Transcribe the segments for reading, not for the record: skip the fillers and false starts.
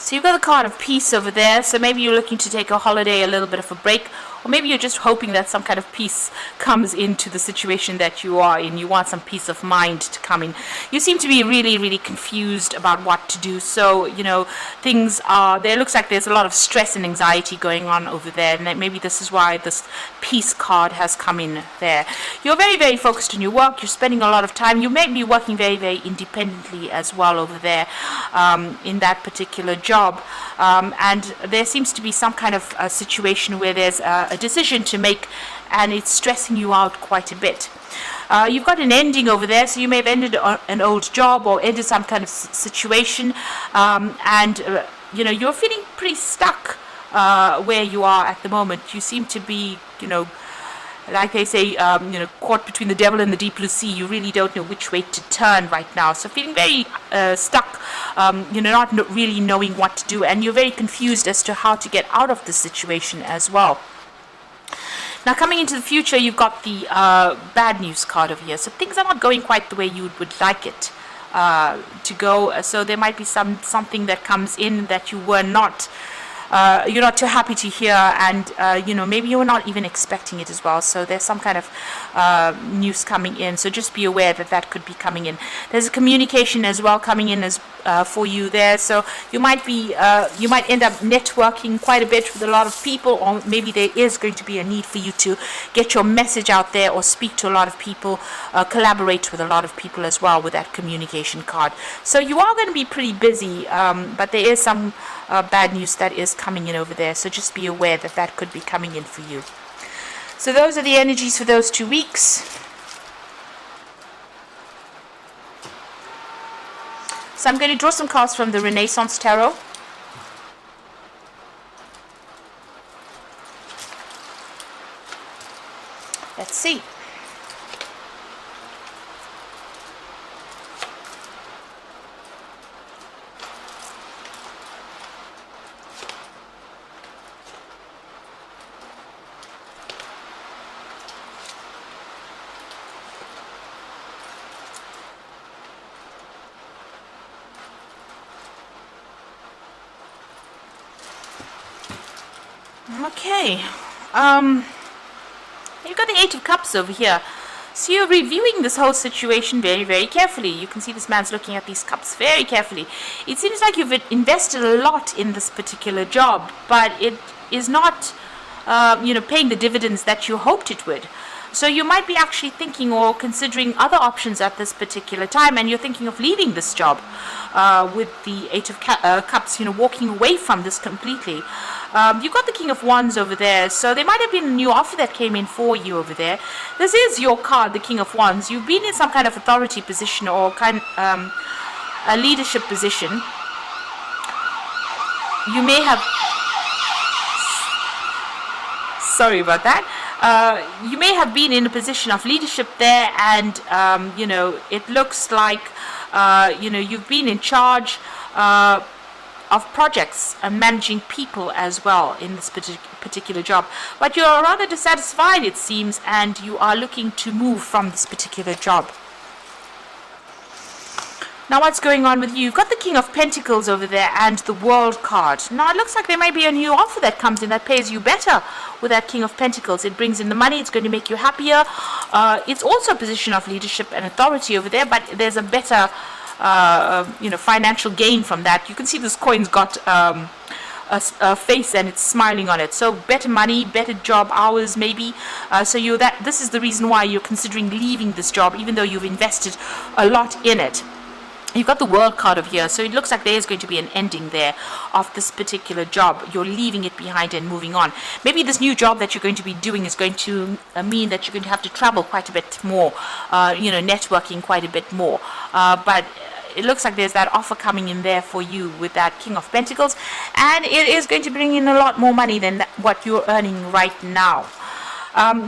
So you've got the card of peace over there. So maybe you're looking to take a holiday, a little bit of a break, or maybe you're just hoping that some kind of peace comes into the situation that you are in. You want some peace of mind to come in. You seem to be really, really confused about what to do. So, you know, things are, there looks like there's a lot of stress and anxiety going on over there. And maybe this is why this peace card has come in there. You're very, very focused on your work. You're spending a lot of time. You may be working very, very independently as well over there in that particular job. And there seems to be some kind of a situation where there's a decision to make, and it's stressing you out quite a bit. You've got an ending over there, so you may have ended an old job or ended some kind of situation, and you know, you're feeling pretty stuck where you are at the moment. You seem to be, you know, like they say, you know, caught between the devil and the deep blue sea. You really don't know which way to turn right now. So feeling very stuck, you know, not really knowing what to do, and you're very confused as to how to get out of this situation as well. Now, coming into the future, you've got the bad news card over here. So things are not going quite the way you would like it to go. So there might be something that comes in that you were not, you're not too happy to hear, and you know, maybe you're not even expecting it as well. So there's some kind of news coming in. So just be aware that that could be coming in. There's a communication as well coming in as for you there. So you might be, you might end up networking quite a bit with a lot of people, or maybe there is going to be a need for you to get your message out there or speak to a lot of people, collaborate with a lot of people as well with that communication card. So you are going to be pretty busy, but there is some bad news that is coming in over there. So just be aware that that could be coming in for you. So those are the energies for those 2 weeks. So I'm going to draw some cards from the Renaissance Tarot. Let's see. Okay, you've got the Eight of Cups over here. So you're reviewing this whole situation very, very carefully. You can see this man's looking at these cups very carefully. It seems like you've invested a lot in this particular job, but it is not, you know, paying the dividends that you hoped it would. So you might be actually thinking or considering other options at this particular time, and you're thinking of leaving this job with the Eight of Cups, you know, walking away from this completely. You've got the King of Wands over there, so there might have been a new offer that came in for you over there. This is your card, the King of Wands. You've been in some kind of authority position or kind a leadership position. You may have, sorry about that. You may have been in a position of leadership there, and you know, it looks like you know, you've been in charge of projects and managing people as well in this particular job, but you're rather dissatisfied, it seems, and you are looking to move from this particular job. Now, what's going on with you? You've got the King of Pentacles over there and the World card. Now, it looks like there may be a new offer that comes in that pays you better with that King of Pentacles. It brings in the money. It's going to make you happier. It's also a position of leadership and authority over there, but there's a better, you know, financial gain from that. You can see this coin's got a face and it's smiling on it. So better money, better job hours, maybe. So this is the reason why you're considering leaving this job, even though you've invested a lot in it. You've got the World card over here, so it looks like there is going to be an ending there of this particular job. You're leaving it behind and moving on. Maybe this new job that you're going to be doing is going to mean that you're going to have to travel quite a bit more, you know, networking quite a bit more. But it looks like there's that offer coming in there for you with that King of Pentacles, and it is going to bring in a lot more money than what you're earning right now.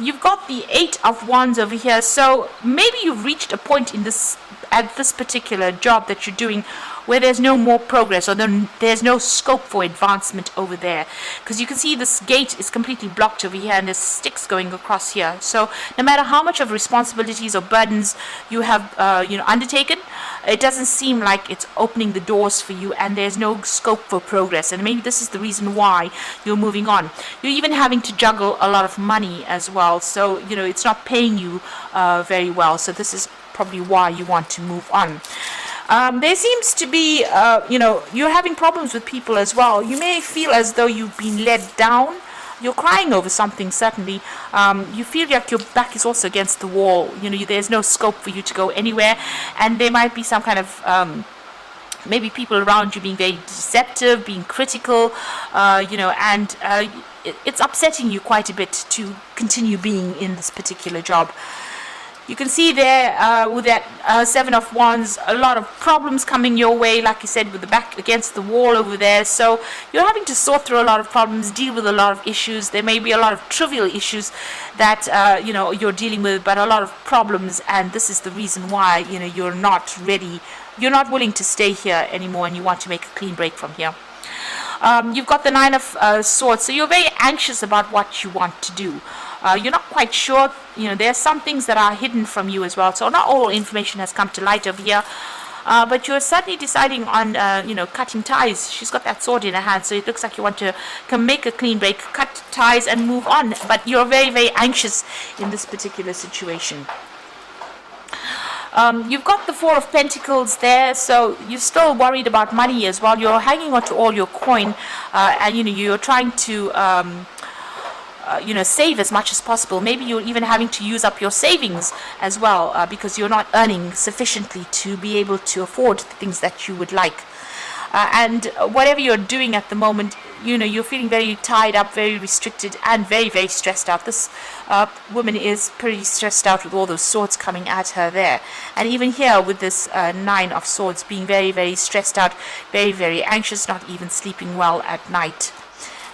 You've got the Eight of Wands over here, so maybe you've reached a point in this, at this particular job that you're doing, where there's no more progress, or there's no scope for advancement over there. Because you can see this gate is completely blocked over here, and there's sticks going across here. So no matter how much of responsibilities or burdens you have undertaken, it doesn't seem like it's opening the doors for you, and there's no scope for progress. And maybe this is the reason why you're moving on. You're even having to juggle a lot of money as well, so it's not paying you very well. So this is probably why you want to move on. There seems to be you're having problems with people as well. You may feel as though you've been let down. You're crying over something, certainly. You feel like your back is also against the wall. There's no scope for you to go anywhere, and there might be some kind of maybe people around you being very deceptive, being critical, and it's upsetting you quite a bit to continue being in this particular job. You can see there with that Seven of Wands, a lot of problems coming your way, like I said, with the back against the wall over there. So you're having to sort through a lot of problems, deal with a lot of issues. There may be a lot of trivial issues that you're dealing with, but a lot of problems, and this is the reason why you're not ready, you're not willing to stay here anymore, and you want to make a clean break from here. You've got the Nine of Swords, so you're very anxious about what you want to do. You're not quite sure. There are some things that are hidden from you as well, so not all information has come to light over here. But you're certainly deciding on, cutting ties. She's got that sword in her hand, so it looks like you want to make a clean break, cut ties, and move on. But you're very, very anxious in this particular situation. You've got the Four of Pentacles there, so you're still worried about money as well. You're hanging on to all your coin, and you're trying to save as much as possible. Maybe you're even having to use up your savings as well, because you're not earning sufficiently to be able to afford the things that you would like. And whatever you're doing at the moment, you're feeling very tied up, very restricted, and very, very stressed out. This woman is pretty stressed out with all those swords coming at her there. And even here with this Nine of Swords, being very, very stressed out, very, very anxious, not even sleeping well at night.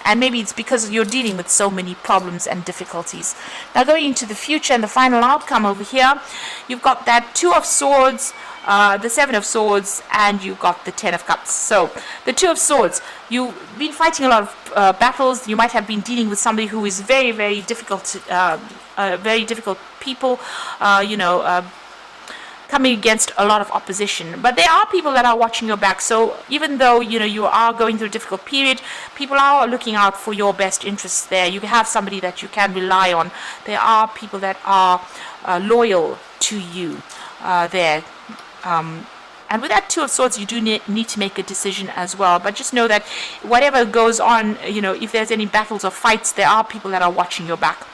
And maybe it's because you're dealing with so many problems and difficulties. Now going into the future and the final outcome over here, you've got that Two of Swords, the Seven of Swords, and you've got the Ten of Cups. So the Two of Swords, you've been fighting a lot of battles. You might have been dealing with somebody who is very, very difficult, very difficult people, coming against a lot of opposition. But there are people that are watching your back. So even though you are going through a difficult period, people are looking out for your best interests there. You have somebody that you can rely on. There are people that are loyal to you there. And with that Two of Swords, you do need to make a decision as well. But just know that whatever goes on, if there's any battles or fights, there are people that are watching your back.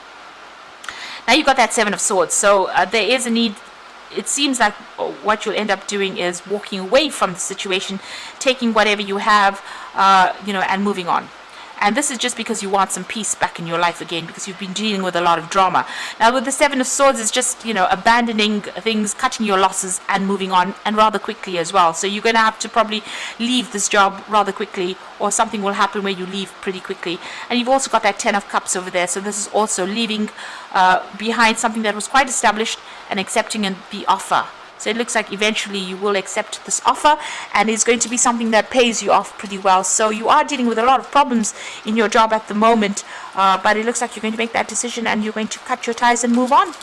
Now you've got that Seven of Swords. So there is a need. It seems like what you'll end up doing is walking away from the situation, taking whatever you have, and moving on. And this is just because you want some peace back in your life again, because you've been dealing with a lot of drama. Now with the Seven of Swords, it's just, abandoning things, cutting your losses, and moving on, and rather quickly as well. So you're going to have to probably leave this job rather quickly, or something will happen where you leave pretty quickly. And you've also got that Ten of Cups over there. So this is also leaving behind something that was quite established and accepting the offer. So it looks like eventually you will accept this offer, and it's going to be something that pays you off pretty well. So you are dealing with a lot of problems in your job at the moment, but it looks like you're going to make that decision, and you're going to cut your ties and move on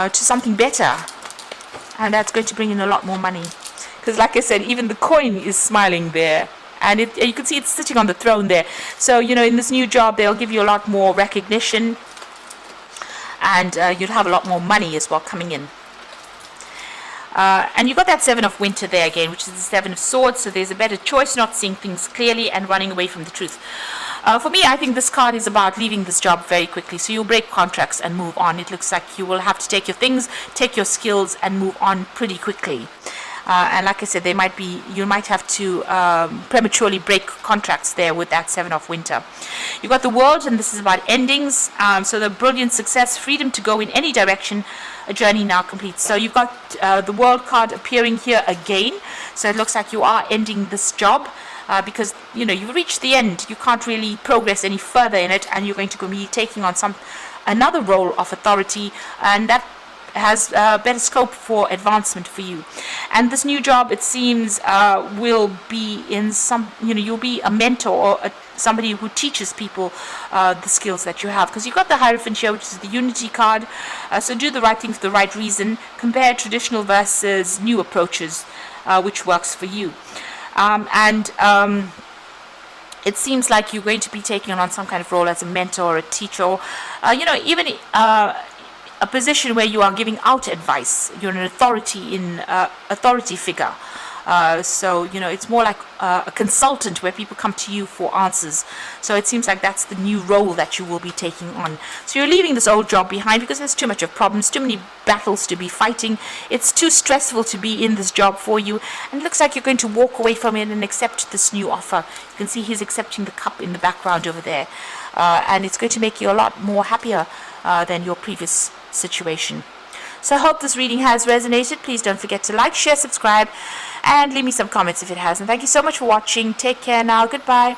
to something better. And that's going to bring in a lot more money. Because like I said, even the coin is smiling there. And you can see it's sitting on the throne there. So, in this new job, they'll give you a lot more recognition, and you'll have a lot more money as well coming in. And you've got that Seven of Winter there again, which is the Seven of Swords. So there's a better choice, not seeing things clearly and running away from the truth. For me, I think this card is about leaving this job very quickly. So you'll break contracts and move on. It looks like you will have to take your things, take your skills, and move on pretty quickly. And like I said, you might have to prematurely break contracts there with that Seven of Winter. You've got the World, and this is about endings. So the brilliant success, freedom to go in any direction, a journey now complete. So you've got the World card appearing here again. So it looks like you are ending this job because you've reached the end. You can't really progress any further in it, and you're going to be taking on another role of authority, and that has better scope for advancement for you. And this new job, it seems, will be in some, you'll be a mentor or somebody who teaches people the skills that you have, because you've got the Hierophant here, which is the unity card. So do the right thing for the right reason. Compare traditional versus new approaches, which works for you. It seems like you're going to be taking on some kind of role as a mentor or a teacher, or even a position where you are giving out advice. You're an authority figure. So it's more like a consultant, where people come to you for answers. So it seems like that's the new role that you will be taking on. So you're leaving this old job behind because there's too much of problems, too many battles to be fighting. It's too stressful to be in this job for you, and it looks like you're going to walk away from it and accept this new offer. You can see he's accepting the cup in the background over there, and it's going to make you a lot more happier than your previous situation. So I hope this reading has resonated. Please don't forget to like, share, subscribe, and leave me some comments if it has. And thank you so much for watching. Take care now. Goodbye.